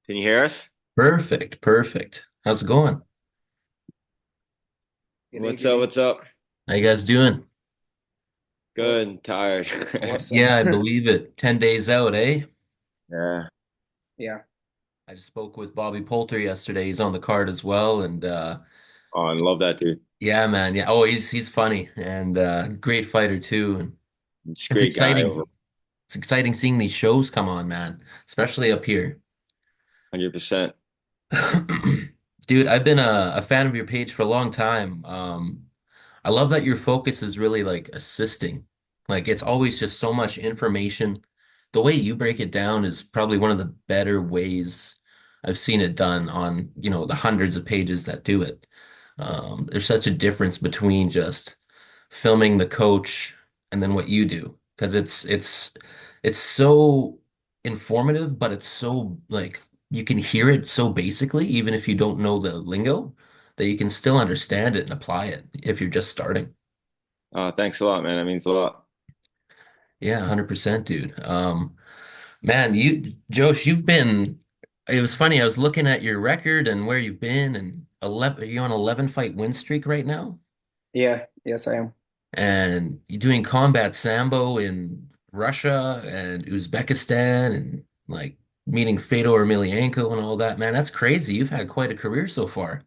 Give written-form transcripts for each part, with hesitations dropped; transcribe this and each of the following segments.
Can you hear us? Perfect, perfect. How's it going? G'day, What's up? g'day. What's up? How you guys doing? Oh, Good and tired. awesome. Yeah, I believe it. 10 days out, eh? Yeah. Yeah. I just spoke with Bobby Poulter yesterday. He's on the card as well. And Oh, I love that dude. yeah, man. Yeah. Oh, he's funny and great fighter too. And He's a it's great guy over exciting. It's exciting seeing these shows come on, man, especially up here. 100%. Dude, I've been a fan of your page for a long time. I love that your focus is really like assisting. Like it's always just so much information. The way you break it down is probably one of the better ways I've seen it done on, the hundreds of pages that do it. There's such a difference between just filming the coach and then what you do because it's so informative, but it's so like you can hear it so basically, even if you don't know the lingo, that you can still understand it and apply it if you're just starting. Thanks a lot, man. That means a lot. Yeah, 100%, dude. Man, Josh, it was funny. I was looking at your record and where you've been and 11, you're on 11 fight win streak right now. Yeah. Yes, I am. And you're doing combat sambo in Russia and Uzbekistan and like meeting Fedor Emelianenko and all that. Man, that's crazy. You've had quite a career so far.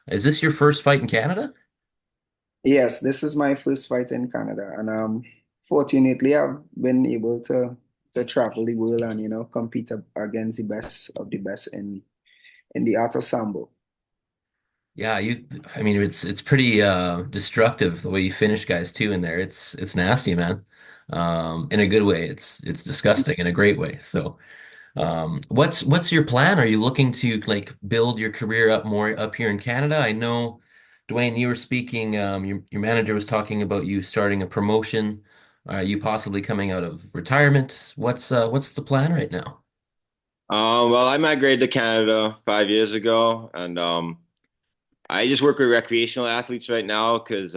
Is this your first fight in Canada? Yes, this is my first fight in Canada, and fortunately, I've been able to travel the world and compete against the best of the best in the art of sambo. Yeah, I mean it's pretty destructive the way you finish guys too in there. It's nasty, man. In a good way. It's disgusting in a great way. So, what's your plan? Are you looking to like build your career up more up here in Canada? I know, Dwayne, you were speaking, your manager was talking about you starting a promotion, you possibly coming out of retirement. What's the plan right now? Well, I migrated to Canada 5 years ago, and I just work with recreational athletes right now because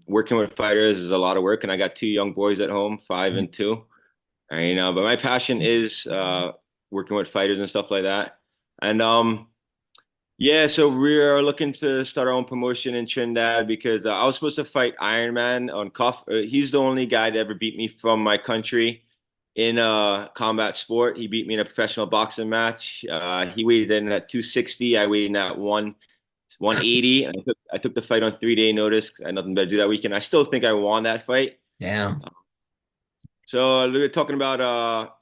working with fighters is a lot of work, and I got two young boys at home, 5 and 2. But my passion is working with fighters and stuff like that. And Yeah, so we are looking to start our own promotion in Trinidad because I was supposed to fight Iron Man on Cuff. He's the only guy to ever beat me from my country in combat sport. He beat me in a professional boxing match. He weighed in at 260. I weighed in at 180. And I took the fight on 3 day notice 'cause I had nothing better to do that weekend. I still think I won that fight. Damn. So we were talking about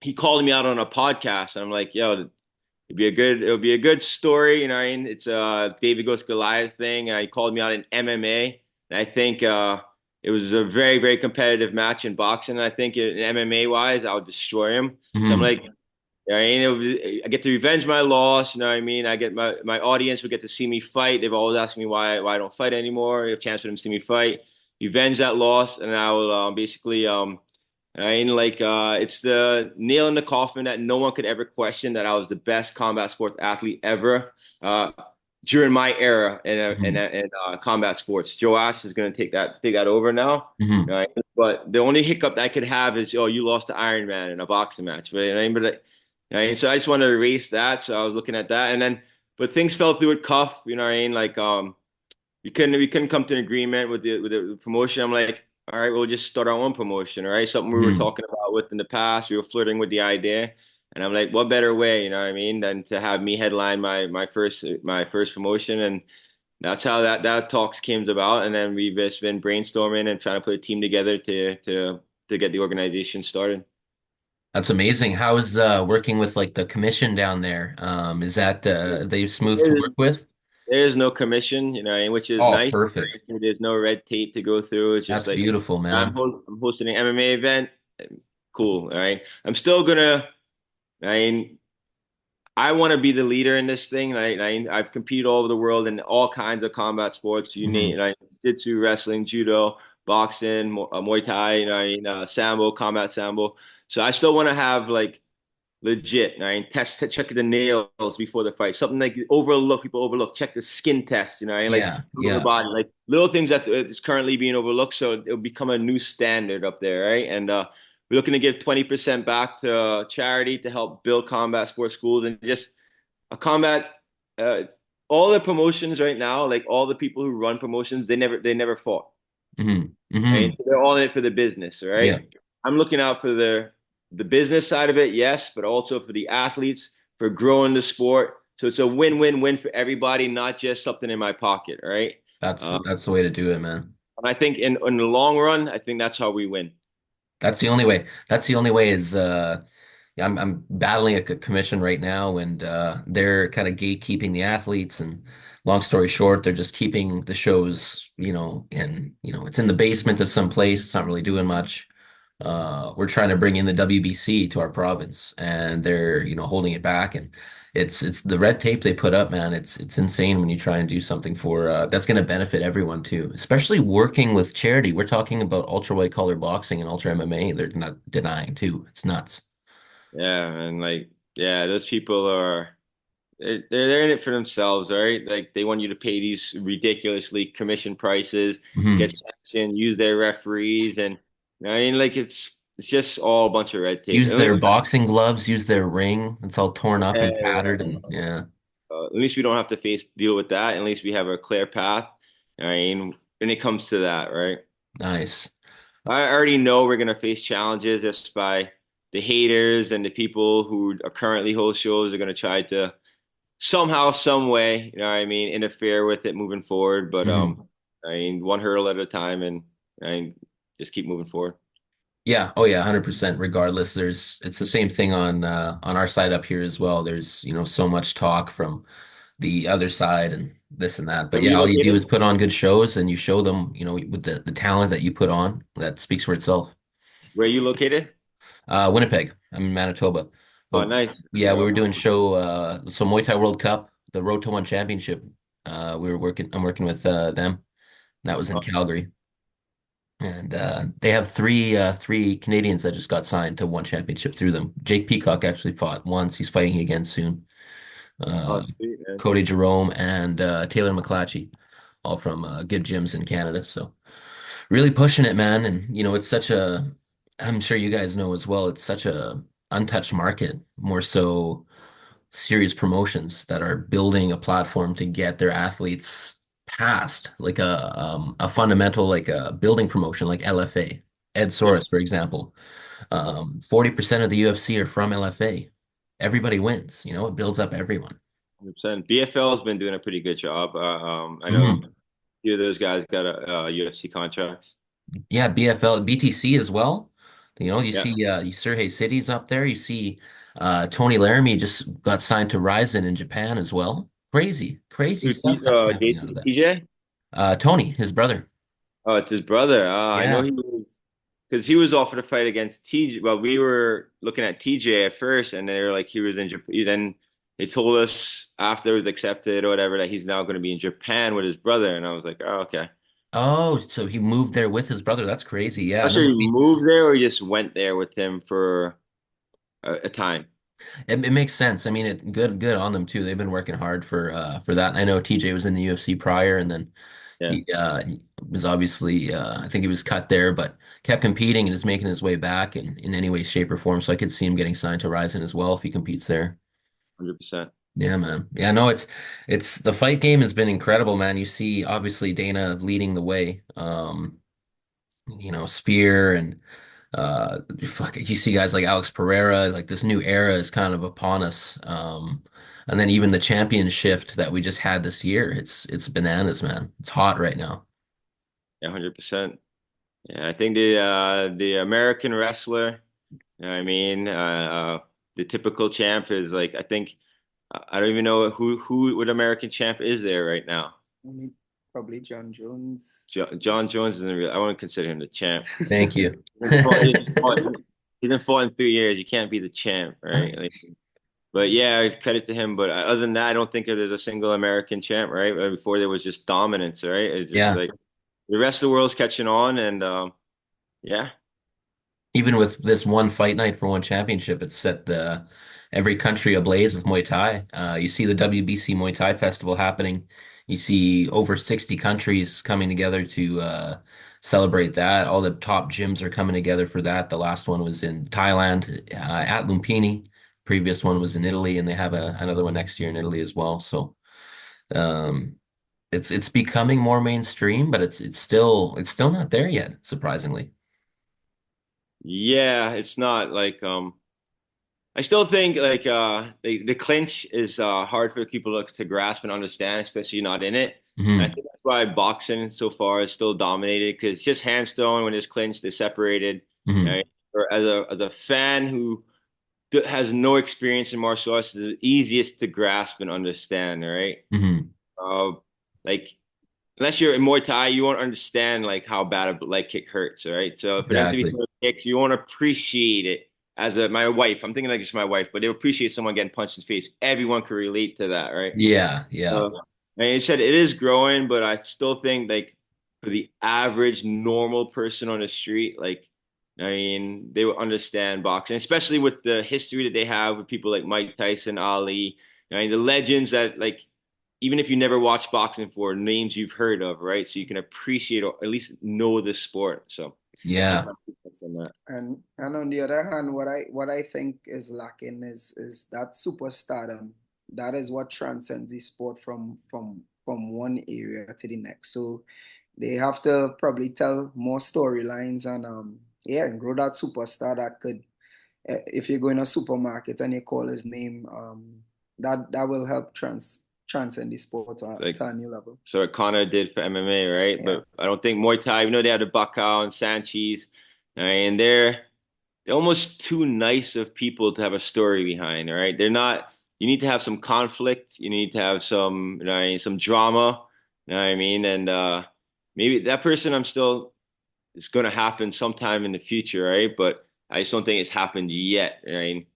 he called me out on a podcast, and I'm like, yo, it'll be a good story, you know. What I mean, it's David goes Goliath thing. He called me out in MMA, and I think it was a very very competitive match in boxing. And I think in MMA wise, I would destroy him. So I'm Mhm. like, yeah, I get to revenge my loss. You know what I mean? I get my audience would get to see me fight. They've always asked me why I don't fight anymore. You have a chance for them to see me fight, revenge that loss, and I will basically I mean, like it's the nail in the coffin that no one could ever question that I was the best combat sports athlete ever during my era Mhm. in combat sports. Joash is going to take that over now, Mhm. right? But the only hiccup that I could have is, oh, you lost to Iron Man in a boxing match, right? Right? So I just wanted to erase that. So I was looking at that, and then but things fell through with Cuff. You know what I mean? Like we couldn't come to an agreement with the promotion. I'm like, all right, we'll just start our own promotion, all right? Something we were Mhm. talking about with in the past. We were flirting with the idea, and I'm like, what better way, you know what I mean, than to have me headline my first promotion, and that's how that talks came about, and then we've just been brainstorming and trying to put a team together to get the organization started. That's amazing. How is working with like the commission down there? Is that they smooth to work with? There is no commission, you know, which is Oh, nice. perfect. There's no red tape to go through. It's just That's like beautiful, man. I'm hosting an MMA event. Cool. All right. I'm still gonna. I mean, I want to be the leader in this thing. I've competed all over the world in all kinds of combat sports. You name, Mhm. jiu-jitsu, wrestling, judo, boxing, Muay Thai. Sambo, combat sambo. So I still want to have like legit. Check the nails before the fight. Something like people overlook. Check the skin test. Like Yeah, lower yeah. body, like little things that is currently being overlooked. So it'll become a new standard up there, right? And we're looking to give 20% back to charity to help build combat sports schools and just a combat, uh, all the promotions right now, like all the people who run promotions, they never fought. Hmm. Right? Hmm. So they're all in it for the business, right? Yeah, I'm looking out for the business side of it, yes, but also for the athletes, for growing the sport. So it's a win-win-win for everybody, not just something in my pocket, right? that's the way to do it, man. And I think in the long run, I think that's how we win. That's the only way. That's the only way is I'm battling a commission right now, and they're kind of gatekeeping the athletes. And long story short, they're just keeping the shows, and it's in the basement of some place. It's not really doing much. We're trying to bring in the WBC to our province, and they're holding it back. And it's the red tape they put up, man. It's insane when you try and do something for that's going to benefit everyone too, especially working with charity. We're talking about ultra white collar boxing and ultra MMA. They're not denying too. It's nuts. Yeah, and like, yeah, those people are they're in it for themselves, right? Like they want you to pay these ridiculously commission prices, Hmm. get sanctioned, use their referees, and I mean, like it's just all a bunch of red tape. Use their boxing gloves, use their ring. It's all torn up and tattered, And, and yeah, at least we don't have to deal with that. At least we have a clear path. I mean, when it comes to that, right? nice. I already know we're gonna face challenges just by the haters and the people who are currently host shows are gonna try to somehow, some way, you know what I mean, interfere with it moving forward. But Hmm. I mean, one hurdle at a time, and I mean, just keep moving forward. Yeah, oh yeah, 100%. Regardless, it's the same thing on our side up here as well. There's, so much talk from the other side and this and that. But Where yeah, you all you do located? is put on good shows and you show them, with the talent that you put on, that speaks for itself. Where you located? Winnipeg. I'm in Manitoba. Oh, But nice. yeah, we were doing show so Muay Thai World Cup, the Road to One Championship. I'm working with them. That was in Oh, Calgary. And they have three Canadians that just got signed to one championship through them. Jake Peacock actually fought once. He's fighting again soon. oh, Uh, sweet, man. Cody Jerome and Taylor McClatchy, all from good gyms in Canada. So really pushing it, man. And it's such a, I'm sure you guys know as well, it's such a untouched market, more so serious promotions that are building a platform to get their athletes past like a fundamental like a building promotion like LFA. Ed Yep, Soros, for example. 40% of the UFC are from LFA. Everybody wins, it builds up everyone. 100%. BFL has been doing a pretty good job. I know a Mhm. few of those guys got a UFC contracts. Yeah, BFL, BTC as well. You Yeah. see Sergey Cities up there. You see Tony Laramie just got signed to Ryzen in Japan as well. Crazy, crazy Who, stuff happening out of that. TJ? Tony, his brother. Oh, it's his brother. I know Yeah. he was because he was offered a fight against TJ. Well, we were looking at TJ at first, and they were like he was in Japan. Then they told us after it was accepted or whatever that he's now going to be in Japan with his brother, and I was like, oh, okay. Oh, so he moved there with his brother. That's crazy. Yeah, Not no, sure he we, moved there or he just went there with him for a time. it makes sense. I mean, good on them too. They've been working hard for that. And I know TJ was in the UFC prior, and then Yeah, he was obviously I think he was cut there, but kept competing and is making his way back in any way, shape, or form. So I could see him getting signed to Ryzen as well if he competes there. 100%. Yeah, man. Yeah, no, it's the fight game has been incredible, man. You see obviously Dana leading the way. Spear and you see guys like Alex Pereira, like this new era is kind of upon us. And then even the champion shift that we just had this year, it's bananas, man. It's hot right now. Yeah, 100%. Yeah, I think the American wrestler, you know what I mean, the typical champ is like I think I don't even know who what American champ is there right now. Only probably John Jones. John Jones isn't real. I wouldn't consider him the champ. Thank you. He hasn't fought, he hasn't fought in 3 years. You can't be the champ, right? Like, but yeah, credit to him. But other than that, I don't think there's a single American champ, right? Before there was just dominance, right? It's just Yeah. like the rest of the world's catching on, and yeah, Even with this one fight night for one championship, it's set every country ablaze with Muay Thai. You see the WBC Muay Thai Festival happening. You see over 60 countries coming together to celebrate that. All the top gyms are coming together for that. The last one was in Thailand at Lumpini. Previous one was in Italy, and they have another one next year in Italy as well. So um, it's becoming more mainstream, but it's still not there yet, surprisingly. Yeah, it's not like I still think like the clinch is hard for people to grasp and understand, especially not in it. And I Hmm think that's why boxing so far is still dominated because it's just hands thrown when there's clinch, they're separated. hmm Right? Or as a fan who has no experience in martial arts, it's the easiest to grasp and understand. Right? hmm Uh, like unless you're in Muay Thai, you won't understand like how bad a leg kick hurts, right? So for them to be Exactly. throwing kicks, you won't appreciate it. As my wife, I'm thinking like just my wife, but they appreciate someone getting punched in the face. Everyone can relate to that, right? Yeah, yeah. So, and you said it is growing, but I still think like for the average normal person on the street, like I mean, they will understand boxing, especially with the history that they have with people like Mike Tyson, Ali. I mean, the legends that like even if you never watched boxing before, names you've heard of, right? So you can appreciate or at least know the sport. So that's Yeah. my two cents on that. And on the other hand, what I think is lacking is that superstardom. That is what transcends the sport from one area to the next. So they have to probably tell more storylines and yeah, and grow that superstar that could if you go in a supermarket and you call his name, that will help transcend the sport Like to a new level. so what Connor did for MMA, right? Yeah. But I don't think Muay Thai, even though they have the Bakao and Sanchez, and they're almost too nice of people to have a story behind, all right? They're not, you need to have some conflict, you need to have some, you know what I mean, some drama, you know what I mean? And maybe that person I'm still it's gonna happen sometime in the future, right? But I just don't think it's happened yet. I mean,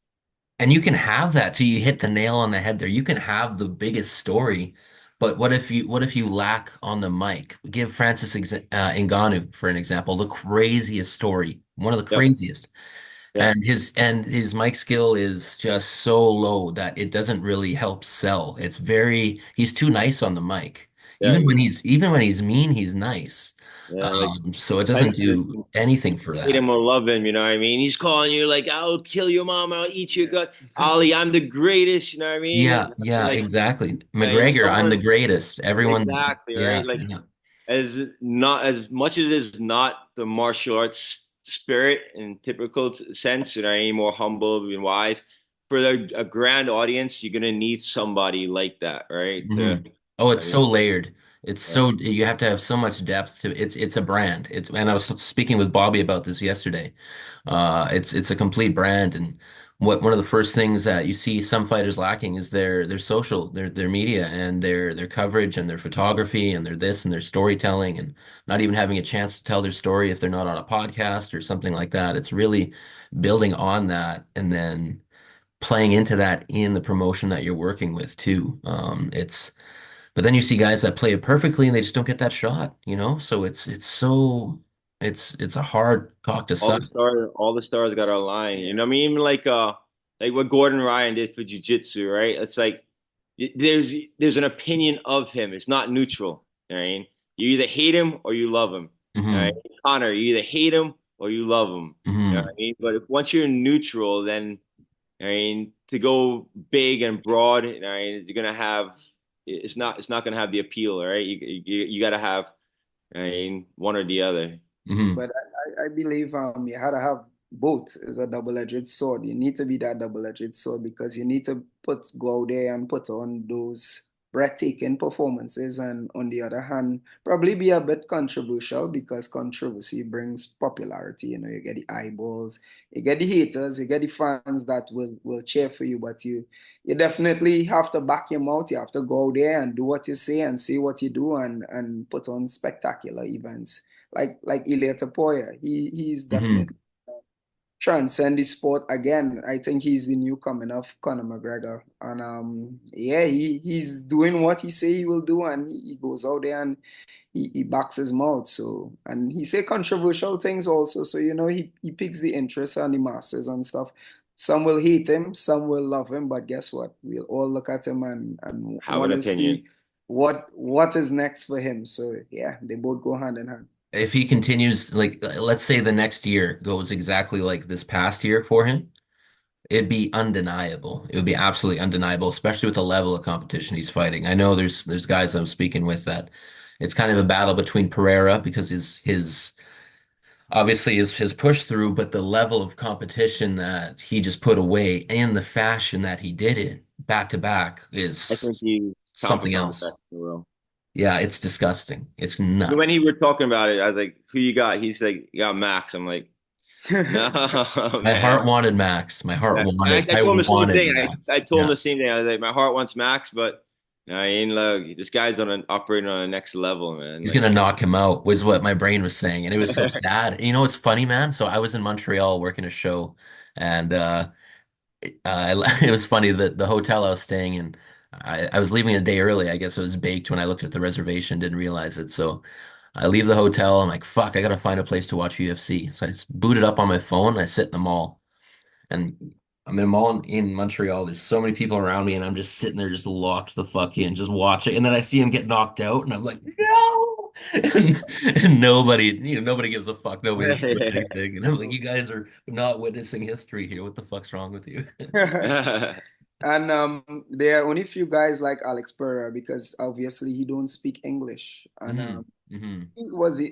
And you can have that till you hit the nail on the head there. You can have the biggest story, but what if you lack on the mic? Give Francis Ngannou, for an example, the craziest story, one of the yep, craziest. yeah, And his mic skill is just so low that it doesn't really help sell. He's too nice on the mic. yeah, Even when he's mean, he's nice. yeah. Like So it doesn't Tyson, do anything you for hate that. him or love him, you know what I mean? He's calling you like, "I'll kill your mom, I'll eat your gut." Ali, I'm the greatest, you know what I mean? Yeah, yeah, Like, exactly. and McGregor, I'm the someone greatest. Everyone, exactly yeah, right. Like yeah. as much as it is not the martial arts spirit in typical sense, you know, any more humble and wise. For a grand audience, you're gonna need somebody like that, right? hmm Oh, I it's mean, so layered. It's yeah, so you have to have so much depth to it's a brand. And I was speaking with Bobby about this yesterday. It's a complete brand, and one of the first things that you see some fighters lacking is their social, their media, and their coverage, and their photography, and their this and their storytelling, and not even having a chance to tell their story if they're not on a podcast or something like that. It's really building on that, and then playing into that in the promotion that you're working with too. But then you see guys that play it perfectly and they just don't get that shot, you know? So it's a hard cock to suck. all the stars got to align. You know what I mean? Even like what Gordon Ryan did for jiu-jitsu, right? It's like there's an opinion of him. It's not neutral. Right? You either hate him or you love him. All right? hmm Connor, you either hate him or you love him. You know what I hmm mean? But if once you're neutral, then I mean to go big and broad, I mean, you're gonna have it's not gonna have the appeal, right? You got to have I mean one or the other. hmm But I believe you had to have both as a double-edged sword. You need to be that double-edged sword because you need to go out there and put on those breathtaking performances, and on the other hand, probably be a bit controversial because controversy brings popularity. You know, you get the eyeballs, you get the haters, you get the fans that will cheer for you, but you definitely have to back your mouth. You have to go out there and do what you say and say what you do and put on spectacular events like Ilia Tapoya. He's hmm definitely transcend the sport again. I think he's the new coming of Conor McGregor, and yeah, he's doing what he say he will do, and he goes out there and he backs his mouth. So and he say controversial things also. So you know he picks the interest on the masses and stuff. Some will hate him, some will love him, but guess what? We'll all look at him and Have an want to opinion. see what is next for him. So yeah, they both go hand in hand. If he continues, like, let's say the next year goes exactly like this past year for him, It'd be undeniable. It would be absolutely undeniable, especially with the level of competition he's fighting. I know there's guys I'm speaking with that it's kind of a battle between Pereira because his obviously his push through, but the level of competition that he just put away and the fashion that he did it back to back I think is he's pound for something pound the else. best in the world. Yeah, it's disgusting. It's Even when nuts. he were talking about it, I was like, "Who you got?" He's like, "You got Max." I'm like, "No, My heart man." wanted Max. My heart Yeah. I I told him the same wanted thing. Max. I told him Yeah. the same thing. I was like, "My heart wants Max, but I ain't look. This guy's operating on a next level, man. He's gonna Like, knock him out, was what my brain was saying. And it was so sad. You know what's funny, man? So I was in Montreal working a show and it was funny that the hotel I was staying in, I was leaving a day early. I guess it was baked when I looked at the reservation, didn't realize it. So I leave the hotel. I'm like, fuck, I gotta find a place to watch UFC. So I just boot it up on my phone and I sit in the mall. And I'm in a mall in Montreal. There's so many people around me, and I'm just sitting there, just locked the fuck in, just watching. And then I see him get knocked out, and I'm like, no! And nobody, nobody gives a fuck. Nobody's doing anything. And I'm like, you guys are not witnessing history here. What the fuck's wrong with you? And there are only few guys like Alex Pereira because obviously he don't speak English. And Hmm. Hmm. he was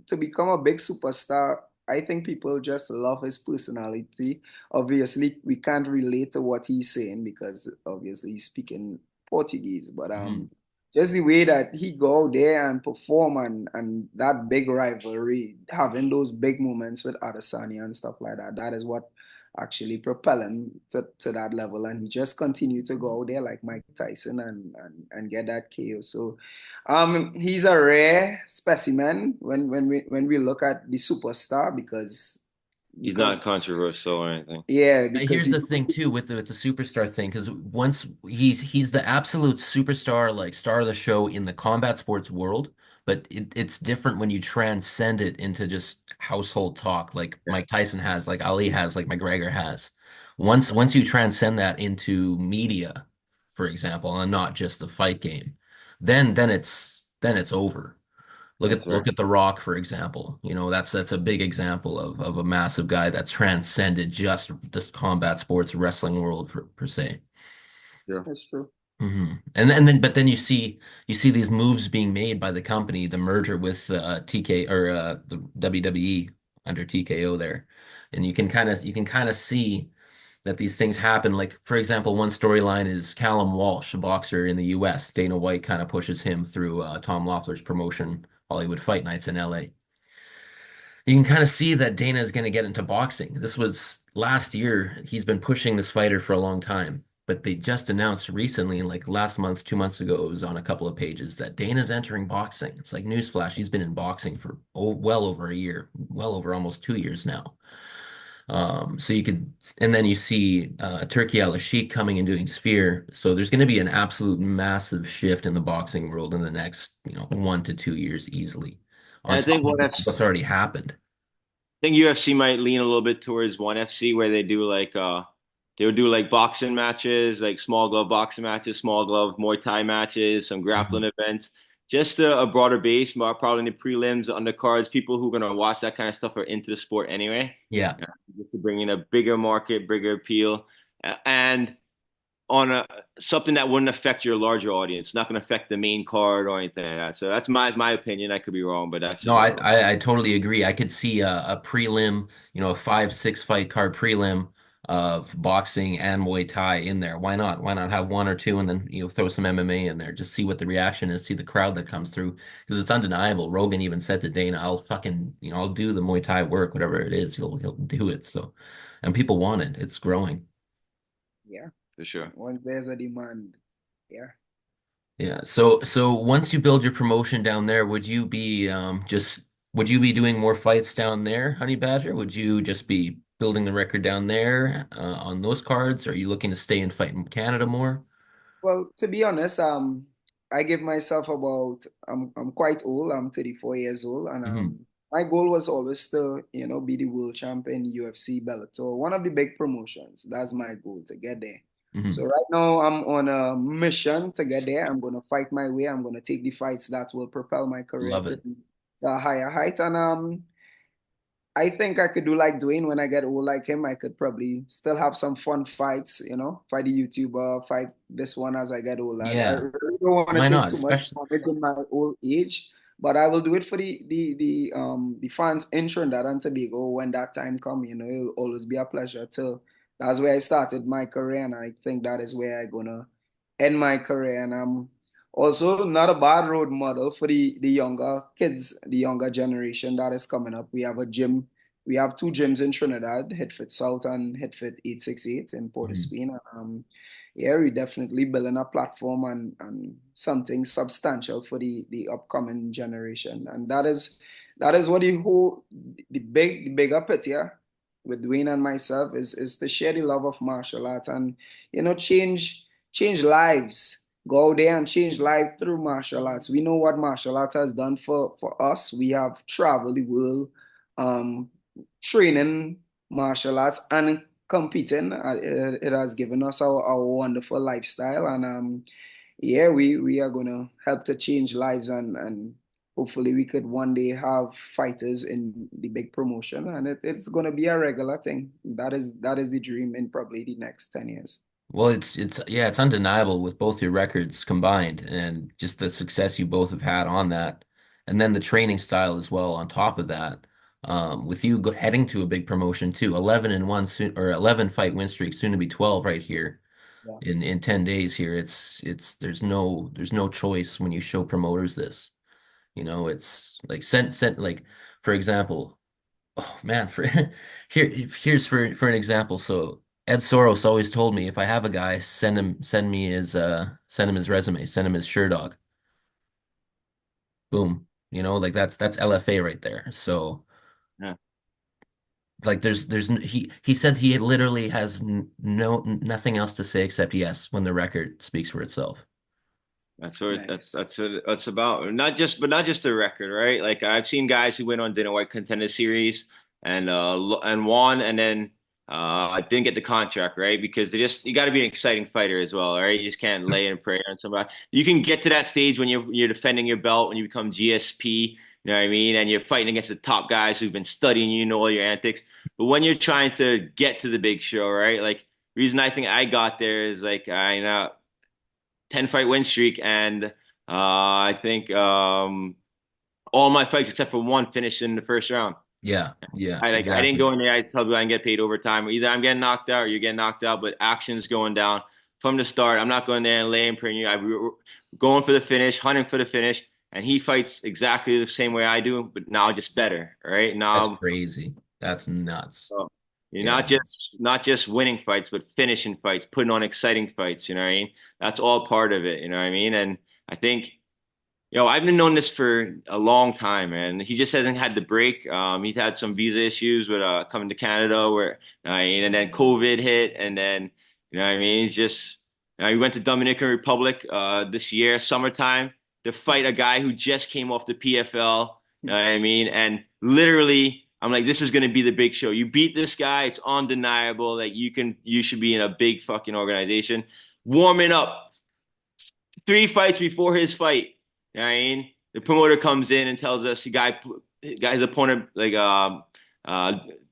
to become a big superstar. I think people just love his personality. Obviously, we can't relate to what he's saying because obviously he's speaking Portuguese. But Hmm. just the way that he go out there and perform and that big rivalry, having those big moments with Adesanya and stuff like that, that is what actually propel him to that level. And he just continued to go out there like Mike Tyson and get that KO. So he's a rare specimen when we look at the superstar he's because not controversial or anything. yeah, because Here's he the thing too with the superstar thing, because once he's the absolute superstar, like star of the show in the combat sports world, but it's different when you transcend it into just household talk, like Yeah, Mike Tyson has, like Ali has, like McGregor has. Once you transcend that into media, for example, and not just the fight game, then it's over. that's right. Look at The Rock, for example. That's a big example of a massive guy that transcended just this combat sports wrestling world per se. Sure. that's true. And then you see these moves being made by the company, the merger with TK or the WWE under TKO there, and you can kind of see that these things happen. Like, for example, one storyline is Callum Walsh, a boxer in the US. Dana White kind of pushes him through Tom Loeffler's promotion, Hollywood Fight Nights in LA. You can kind of see that Dana is going to get into boxing. This was last year. He's been pushing this fighter for a long time, but they just announced recently, like last month, 2 months ago, it was on a couple of pages that Dana's entering boxing. It's like newsflash. He's been in boxing for well over a year, well over almost 2 years now. So you could, and then you see Turkey Al-Sheikh coming and doing Sphere. So there's going to be an absolute massive shift in the boxing world in the next, 1 to 2 years easily, And on I top think of what's already happened. UFC might lean a little bit towards ONE FC where they would do like boxing matches, like small glove boxing matches, small glove Muay Thai matches, some Mhm. grappling events, just a broader base, more probably in the prelims, undercards. People who are gonna watch that kind of stuff are into the sport anyway. Yeah. Uh, just to bring in a bigger market, bigger appeal, and on a something that wouldn't affect your larger audience, not going to affect the main card or anything like that. So that's my opinion. I could be wrong, but that's No, just I, my I I totally agree. I could see a prelim, a 5, 6 fight card prelim of boxing and Muay Thai in there. Why not? Why not have one or two and then throw some MMA in there? Just see what the reaction is, see the crowd that comes through because it's undeniable. Rogan even said to Dana, "I'll fucking I'll do the Muay Thai work, whatever it is. He'll do it." So, and people want it. It's growing. Yeah, for sure. once there's a demand, yeah. Yeah. So once you build your promotion down there, would you be doing more fights down there, Honey Badger? Would you just be building the record down there on those cards? Are you looking to stay and fight in Canada more? Well, to be honest, I give myself about I'm quite old. I'm 34 years old, and Hmm. my goal was always to be the world champion UFC Bellator, one of the big promotions. That's my goal to get there. So Hmm. right now I'm on a mission to get there. I'm gonna fight my way. I'm gonna take the fights that will propel my career Love it. to a higher height, and I think I could do like Dwayne when I get old like him. I could probably still have some fun fights, fight the YouTuber, fight this one as I get older. I Yeah, really don't want to why take not? too much Especially, damage in my old age, but I will do it for the fans in Trinidad and Tobago when that time comes. It'll always be a pleasure to. That's where I started my career, and I think that is where I'm gonna end my career. And I'm also not a bad role model for the younger kids, the younger generation that is coming up. We have a gym. We have two gyms in Trinidad, Hitfit South and Hitfit 868 in Port of Mhm. Spain. Yeah, we definitely building a platform and something substantial for the upcoming generation. And that is what the bigger picture with Dwayne and myself is to share the love of martial arts and change lives. Go out there and change life through martial arts. We know what martial arts has done for us. We have traveled the world, um, training martial arts and competing. It has given us our wonderful lifestyle, and yeah, we are gonna help to change lives, and hopefully we could one day have fighters in the big promotion, and it's gonna be a regular thing. That is the dream in probably the next 10 years. Well, it's yeah, it's undeniable with both your records combined and just the success you both have had on that, and then the training style as well on top of that. With you heading to a big promotion too, 11 and one soon or 11 fight win streak, soon to be 12 right here Yeah, in 10 days here. It's there's no choice when you show promoters this. It's like sent like for example. Oh man, for here's for an example. So Ed Soros always told me if I have a guy, send him his resume, send him his Sherdog. Boom. Like that's LFA right there. So Yeah. like he said he literally has nothing else to say except yes when the record speaks for itself. That's what nice. that's about. Not just the record, right? Like I've seen guys who went on Dana White Contender Series and won, and then didn't get the contract, right? Because you got to be an exciting fighter as well, right? You just can't lay in prayer on somebody. You can get to that stage when you're defending your belt when you become GSP, you know what I mean, and you're fighting against the top guys who've been studying you, know all your antics. But when you're trying to get to the big show, right? Like reason I think I got there is like I know 10 fight win streak, and I think all my fights except for one finished in the first round. Yeah, yeah, I didn't exactly. go in there. I tell people I can get paid overtime. Either I'm getting knocked out or you're getting knocked out, but action's going down from the start. I'm not going there and laying praying you. I'm going for the finish, hunting for the finish, and he fights exactly the same way I do, but now just better. Right That's now, crazy. That's nuts. so you're Yeah. not just winning fights, but finishing fights, putting on exciting fights. You know what I mean? That's all part of it. You know what I mean? And I think I've been knowing this for a long time, man. He just hasn't had the break. He's had some visa issues with coming to Canada, and then COVID hit, and then you know what I mean. He's just he went to Dominican Republic this year, summertime, to fight a guy who just came off the PFL. You know what I mean? And literally, I'm like, this is going to be the big show. You beat this guy, it's undeniable that you should be in a big fucking organization. Warming up 3 fights before his fight. You know what I mean? The promoter comes in and tells us his opponent like uh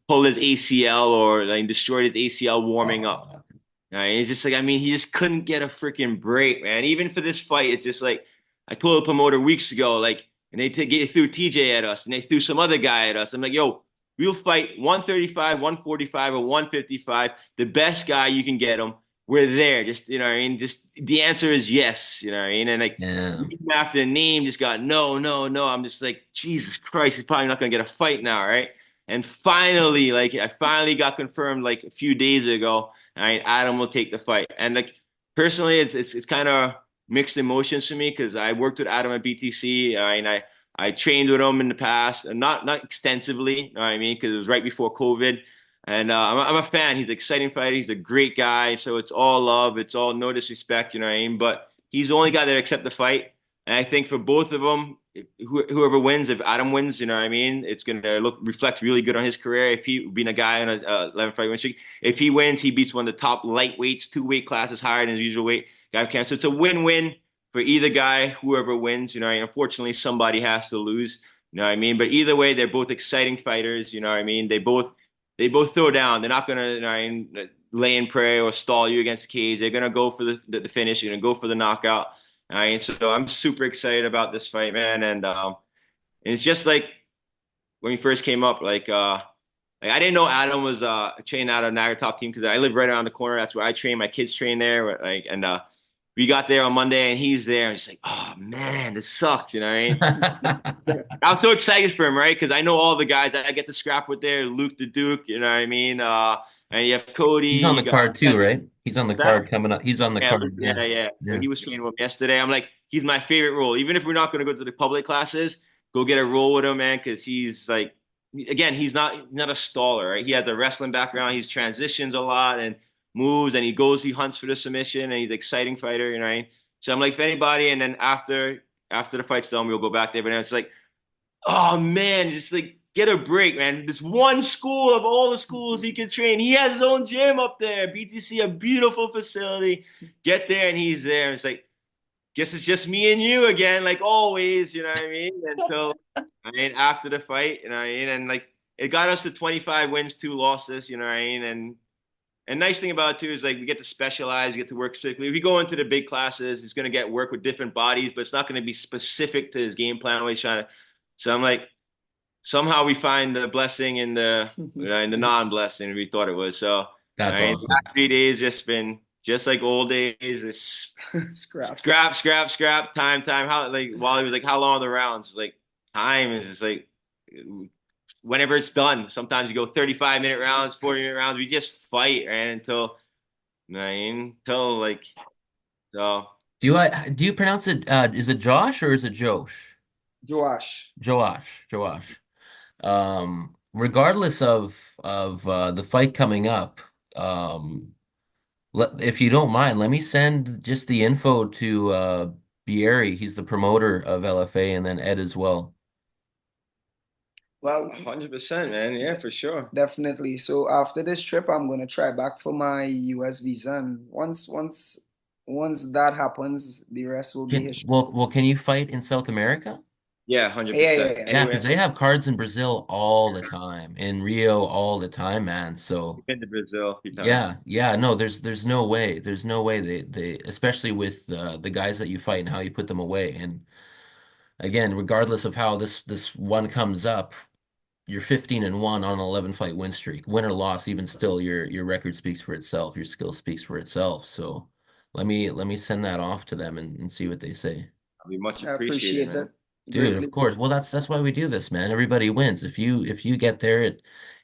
pulled his ACL or like destroyed his ACL warming up. Oh, It's just like he just couldn't get a freaking break, man. Even for this fight, it's just like I told the promoter weeks ago, like, and they threw TJ at us and they threw some other guy at us. I'm like, yo, we'll fight 135, 145, or 155. The best guy you can get him. We're there. Just you know what I mean? Just the answer is yes, you know what I mean? And like yeah. name after name just got no, no, no. I'm just like, Jesus Christ, he's probably not gonna get a fight now, right? And finally, like I finally got confirmed like a few days ago. All right, Adam will take the fight. And like personally, it's kind of mixed emotions for me because I worked with Adam at BTC, and I trained with him in the past, and not extensively. You know what I mean? Because it was right before COVID. And I'm a fan. He's an exciting fighter. He's a great guy. So it's all love. It's all no disrespect. You know what I mean? But he's the only guy that accept the fight. And I think for both of them, whoever wins, if Adam wins, you know what I mean, it's going to reflect really good on his career. If he being a guy on a 11 fight win streak, if he wins, he beats one of the top lightweights, 2 weight classes higher than his usual weight. Guy can. So it's a win-win for either guy, whoever wins. You know, and unfortunately, somebody has to lose. You know what I mean? But either way, they're both exciting fighters. You know what I mean? They both throw down. They're not gonna, you know what I mean, lay in prayer or stall you against the cage. They're gonna go for the finish. They're gonna go for the knockout. All right, so I'm super excited about this fight, man. And it's just like when we first came up, like I didn't know Adam was training out of Niagara Top Team because I live right around the corner. That's where I train. My kids train there. Like, and we got there on Monday, and he's there. And it's like, oh man, this sucks. You know what I mean? I'm so excited for him, right? Because I know all the guys I get to scrap with there. Luke the Duke. You know what I mean? And you have Cody. He's on the You got card too, right? He's on the what's that? card coming up. He's on the Yeah, Luke, card. Yeah. yeah, yeah. So Yeah. he was training with him yesterday. I'm like, he's my favorite role. Even if we're not going to go to the public classes, go get a role with him, man, because he's like, again, he's not a staller, right? He has a wrestling background. He's transitions a lot and moves, and he hunts for the submission, and he's an exciting fighter, you know what I mean? So I'm like, if anybody, and then after the fight's done, we'll go back there. But it's like, oh man, just like get a break, man. This one school of all the schools he can train. He has his own gym up there. BTC, a beautiful facility. Get there and he's there. It's like, guess it's just me and you again, like always, you know what I mean? Until I mean after the fight, you know what I mean? And like it got us to 25 wins, 2 losses, you know what I mean? And nice thing about it too is like we get to specialize, we get to work strictly. If we go into the big classes, he's gonna get work with different bodies, but it's not gonna be specific to his game plan. What he's trying to. So I'm like, somehow we find the blessing in the non-blessing we thought it was. So That's I mean, the awesome. last 3 days just been just like old days. It's Scrap. scrap, time. How like while he was like, how long are the rounds? Like time is just like whenever it's done. Sometimes you go 35-minute rounds, 40-minute rounds. We just fight, right? Until like so. Do you pronounce it is it Josh or is it Josh? Joash. Joash. Regardless of the fight coming up, if you don't mind, let me send just the info to Bieri. He's the promoter of LFA, and then Ed as well. Well, 100%, man. Yeah, for sure. definitely. So after this trip, I'm gonna try back for my US visa, and once that happens, the rest will be history. Can you fight in South America? Yeah, Yeah, 100%. yeah, yeah. Yeah, because Anywhere. they have cards in Brazil all the time, in Rio all the time, man. So Been to Brazil a few times. yeah, no, there's no way, they especially with the guys that you fight and how you put them away. And again, regardless of how this one comes up, you're 15-1 on an 11 fight win streak. Win or loss, even still, your record speaks for itself. Your skill speaks for itself. So let me send that off to them and see what they say. I'll be much I appreciated, appreciate it man. Dude, greatly. of course. Well, that's why we do this, man. Everybody wins. If you get there,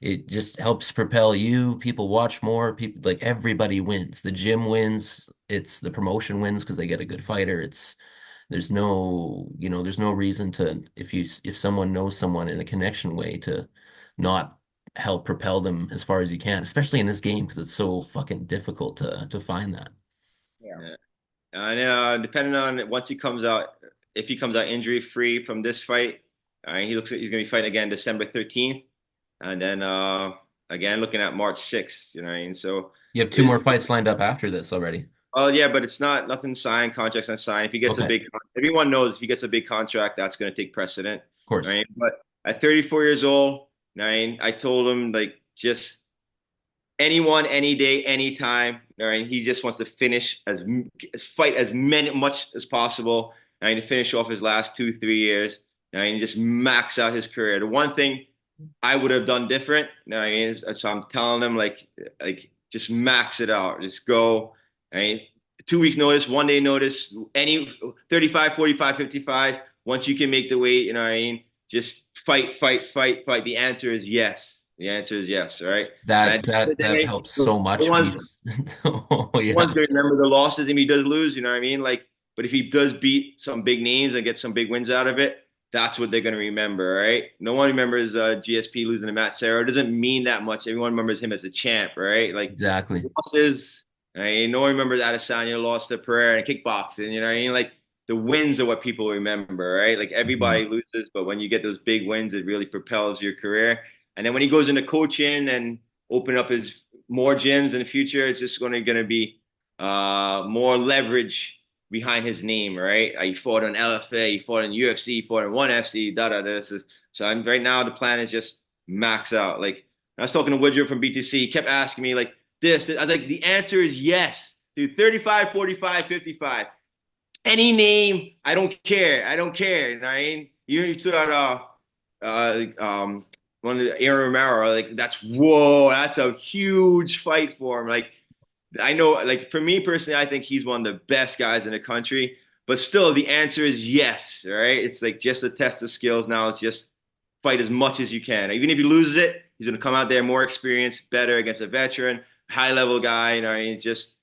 it just helps propel you. People watch more. People like everybody wins. The gym wins. It's the promotion wins because they get a good fighter. There's no reason to if someone knows someone in a connection way to not help propel them as far as you can, especially in this game because it's so fucking difficult to find that. Yeah. Yeah. And depending on once he comes out, if he comes out injury free from this fight, he looks like he's gonna be fighting again December 13th, and then again looking at March 6th. You know what I mean? So, You have two it, more fights lined up after this already. well, yeah, but it's not nothing signed, contracts not signed. If he gets a Okay, of big, everyone knows if he gets a big contract, that's gonna take precedent, course. right? But at 34 years old, I told him like just anyone, any day, anytime. All right, he just wants to finish fight as much as possible. And to finish off his last 2, 3 years, and just max out his career. The one thing I would have done different, so I'm telling him like just max it out, just go. I mean, 2 week notice, 1 day notice, any 35, 45, 55. Once you can make the weight, just fight. The answer is yes. The answer is yes. All right. That And that that the helps so the much one because oh one's yeah, gonna remember the losses if he does lose, you know what I mean? Like, but if he does beat some big names and get some big wins out of it, that's what they're gonna remember, right? No one remembers GSP losing to Matt Serra. It doesn't mean that much. Everyone remembers him as a champ, right? Like exactly. losses, right? No one remembers Adesanya lost to Pereira in kickboxing, you know what I mean? Like the wins are what people remember, right? Like Mhm. everybody loses, but when you get those big wins, it really propels your career. And then when he goes into coaching and open up his more gyms in the future, it's just going to be more leverage behind his name, right? He fought on LFA, he fought in UFC, he fought in ONE FC, da da da. So I'm right now the plan is just max out. Like I was talking to Woodrow from BTC, he kept asking me like this. I was like, the answer is yes, dude. 35, 45, 55. Any name, I don't care. I don't care. You know what I mean? You stood out one of the Aaron Romero, like that's whoa, that's a huge fight for him. Like I know, like for me personally, I think he's one of the best guys in the country. But still, the answer is yes, right? It's like just a test of skills now. It's just fight as much as you can. Even if he loses it, he's going to come out there more experienced, better against a veteran, high level guy. You know, what I mean, just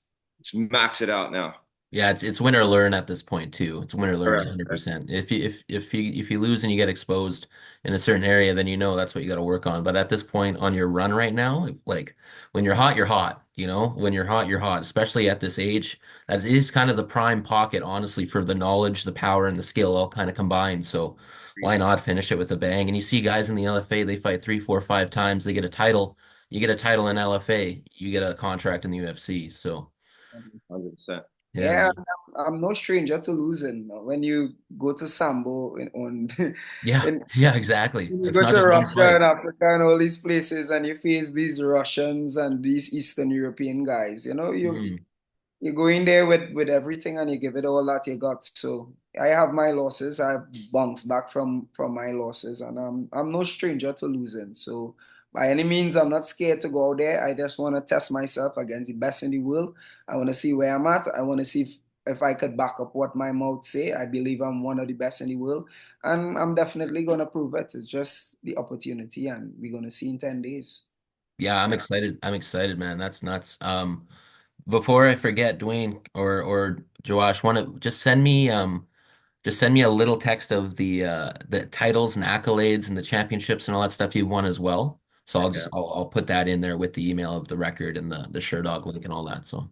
max it out now. Yeah, it's win or learn at this point too. It's win or learn Correct. 100%. If you lose and you get exposed in a certain area, then you know that's what you got to work on. But at this point on your run right now, like when you're hot, you're hot. You know, when you're hot, you're hot. Especially at this age, that is kind of the prime pocket, honestly, for the knowledge, the power, and the skill all kind of combined. So why not finish it with a bang? And you see guys in the LFA, they fight three, four, five times, they get a title. You get a title in LFA, you get a contract in the UFC. So 100%. yeah, Yeah, man. I'm no stranger to losing. When you go to Sambo on Yeah, in yeah, exactly. you It's go not to just one Russia fight. and Africa and all these places and you face these Russians and these Eastern European guys, Mm. you go in there with everything and you give it all that you got. So I have my losses. I've bounced back from my losses, and I'm no stranger to losing. So by any means, I'm not scared to go out there. I just want to test myself against the best in the world. I want to see where I'm at. I want to see if I could back up what my mouth say. I believe I'm one of the best in the world, and I'm definitely gonna prove it. It's just the opportunity, and we're gonna see in 10 days. Yeah, I'm Yeah. excited. I'm excited, man. That's nuts. Before I forget, Dwayne or Joash, want to just send me a little text of the titles and accolades and the championships and all that stuff you've won as well. So Yeah. I'll put that in there with the email of the record and the Sherdog link and all that. So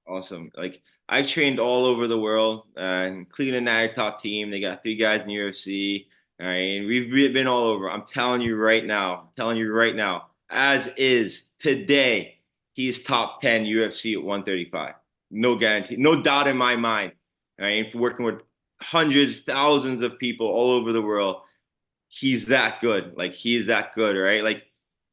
Awesome. Like I've trained all over the world. Cleveland Night top team. They got three guys in the UFC. All right, and we've been all over. I'm telling you right now. I'm telling you right now. As is today, he's top 10 UFC at 135. No guarantee, no doubt in my mind. All right, for working with hundreds, thousands of people all over the world, he's that good. Like he's that good, right? Like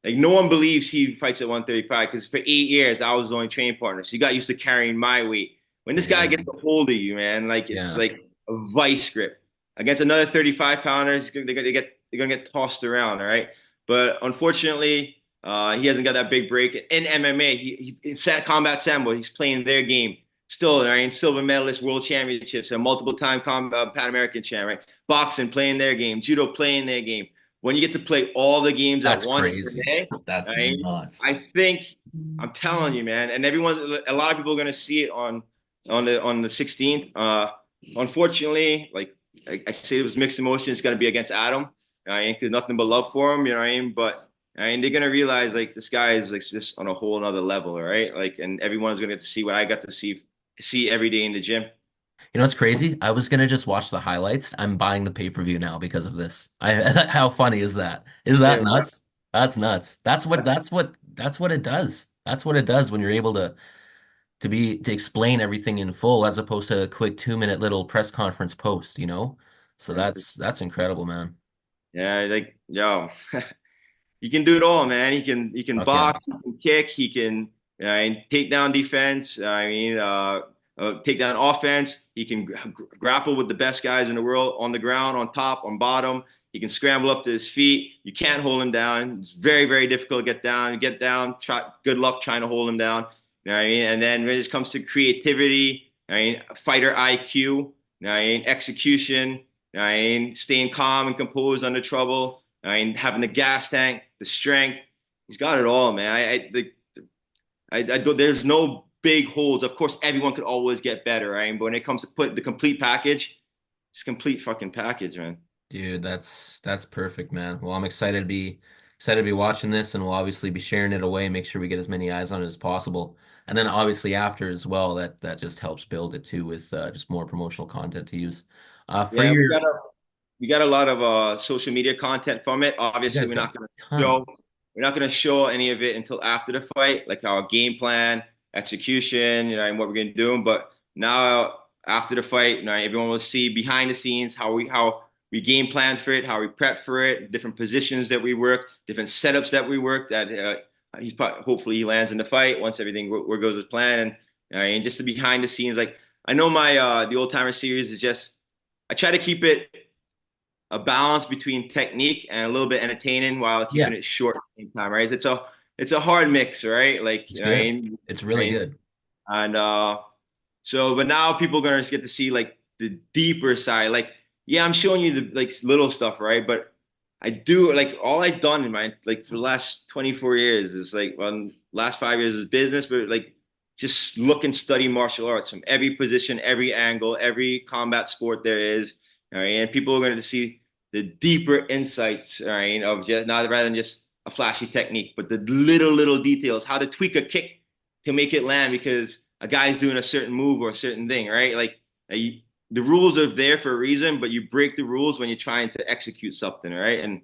no one believes he fights at 135 because for 8 years I was the only training partner. So you got used to carrying my weight. When this guy yeah, gets a hold of you, man, like it's yeah, like a vice grip. Against another 35 pounders, they're gonna get tossed around, all right? But unfortunately, he hasn't got that big break in MMA. He in combat sambo, he's playing their game. Still, right? Silver medalist, world championships, a multiple time Pan American champ, right? Boxing, playing their game, judo, playing their game. When you get to play all the games at that's once crazy. today, That's right? I nuts. think I'm telling you, man, and a lot of people are gonna see it on the 16th. Unfortunately, like I say, it was mixed emotions. It's gonna be against Adam. I ain't nothing but love for him, you know what I mean? But I mean, they're gonna realize like this guy is like just on a whole another level, right? Like, and everyone's gonna get to see what I got to see every day in the gym. You know what's crazy? I was gonna just watch the highlights. I'm buying the pay-per-view now because of this. I how funny is that? Is that Yeah, nuts? That's nuts. That's what it does. That's what it does when you're able to explain everything in full as opposed to a quick 2 minute little press conference post, you know? So that's incredible, man. yeah, like yo, he can do it all, man. He can Okay. box, he can kick, he can and take down defense. I mean, take down offense. He can grapple with the best guys in the world on the ground, on top, on bottom. He can scramble up to his feet. You can't hold him down. It's very, very difficult to get down. Get down. Good luck trying to hold him down. You know what I mean? And then when it comes to creativity, I mean, fighter IQ, you know what I mean, execution, you know what I mean, staying calm and composed under trouble. I mean, having the gas tank, the strength, he's got it all, man. I don't, there's no big holes. Of course, everyone could always get better, right? But when it comes to put the complete package, it's a complete fucking package, man. Dude, that's perfect, man. Well, I'm excited to be watching this, and we'll obviously be sharing it away, make sure we get as many eyes on it as possible. And then obviously after as well, that just helps build it too with just more promotional content to use. For Yeah, we your got a we got a lot of social media content from it. You Obviously, guys we're got not a gonna ton. show we're not gonna show any of it until after the fight, like our game plan, execution, and what we're gonna do. But now after the fight, everyone will see behind the scenes how we game plan for it, how we prep for it, different positions that we work, different setups that we work. That hopefully he lands in the fight once everything goes as planned, and just the behind the scenes. Like I know my the old timer series is just I try to keep it a balance between technique and a little bit entertaining while keeping Yeah, it short at the same time, right? It's a hard mix, right? Like it's good. It's really right? good. And but now people are gonna get to see like the deeper side. Like, yeah, I'm showing you the like little stuff, right? But I do like all I've done in my like for the last 24 years is like well, last 5 years is business, but like just look and study martial arts from every position, every angle, every combat sport there is. All right, and people are going to see the deeper insights, all right, of just not rather than just a flashy technique, but the little details, how to tweak a kick to make it land because a guy's doing a certain move or a certain thing, right? Like the rules are there for a reason, but you break the rules when you're trying to execute something, right? And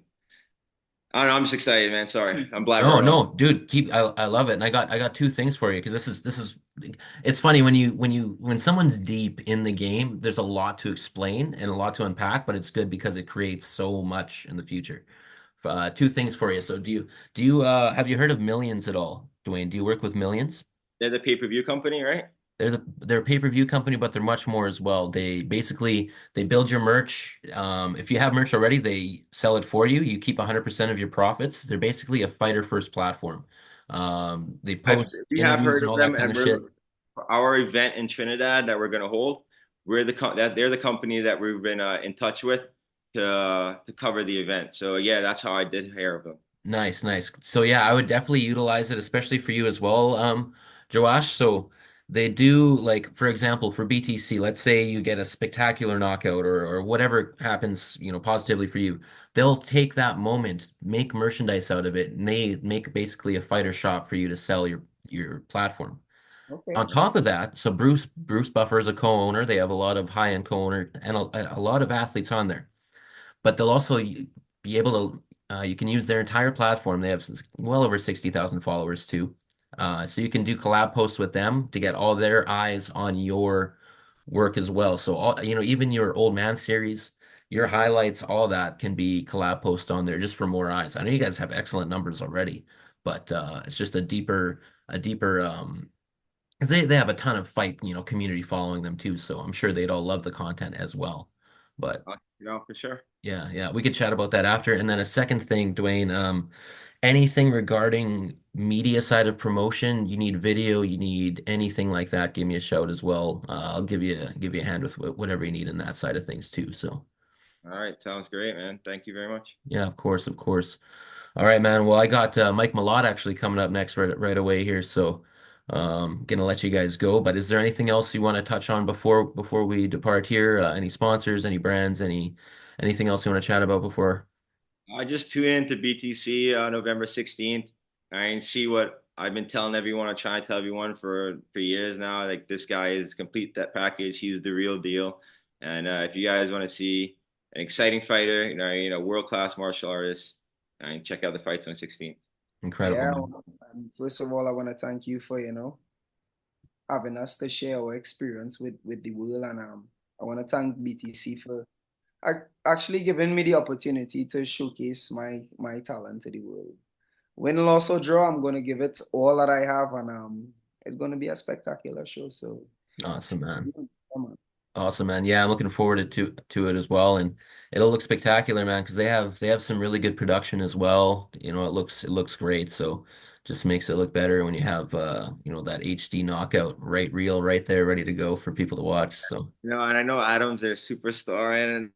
I don't know, I'm just excited, man. Sorry, I'm No, blabbering on. no, dude, I love it. And I got two things for you because this is it's funny when when someone's deep in the game, there's a lot to explain and a lot to unpack, but it's good because it creates so much in the future. Two things for you. So do you have you heard of Millions at all, Dwayne? Do you work with Millions? They're the pay-per-view company, right? They're a pay-per-view company, but they're much more as well. They basically they build your merch. If you have merch already, they sell it for you. You keep 100% of your profits. They're basically a fighter first platform. They post We have interviews heard and of all that them, kind and of shit. our event in Trinidad that we're going to hold. That they're the company that we've been in touch with to cover the event. So yeah, that's how I did hear of them. Nice, nice. So yeah, I would definitely utilize it, especially for you as well, Joash. So they do like, for example, for BTC, let's say you get a spectacular knockout or whatever happens, positively for you. They'll take that moment, make merchandise out of it, and they make basically a fighter shop for you to sell your platform. Okay. On top of that, so Bruce Buffer is a co-owner. They have a lot of high-end co-owner and a lot of athletes on there, but they'll also be able to you can use their entire platform. They have well over 60,000 followers too. So you can do collab posts with them to get all their eyes on your work as well. So all even your old man series, your highlights, all that can be collab post on there just for more eyes. I know you guys have excellent numbers already, but it's just a deeper 'cause they have a ton of fight, community following them too. So I'm sure they'd all love the content as well. But For sure. yeah, yeah, we could chat about that after. And then a second thing, Dwayne, anything regarding media side of promotion, you need video, you need anything like that, give me a shout as well. I'll give you a hand with whatever you need in that side of things too. So All right, sounds great, man. Thank you very much. yeah, of course, of course. All right, man. Well, I got Mike Malott actually coming up next right away here, so gonna let you guys go. But is there anything else you want to touch on before we depart here? Any sponsors, any brands, anything else you want to chat about before? I just tune in to BTC November 16th and see what I've been telling everyone. I try to tell everyone for years now. Like this guy is complete that package. He's the real deal. And if you guys want to see an exciting fighter, world class martial artist, and check out the fights on 16th. Incredible, Yeah. man. First of all, I want to thank you for, having us to share our experience with the world. And I want to thank BTC for actually giving me the opportunity to showcase my talent to the world. Win, loss, or draw, I'm going to give it all that I have. And it's going to be a spectacular show. So Awesome, stay man. tuned. Come on. Awesome, man. Yeah, I'm looking forward to it as well, and it'll look spectacular, man, because they have some really good production as well. It looks great. So just makes it look better when you have that HD knockout right reel right there ready to go for people to watch. So And I know Adam's their superstar, and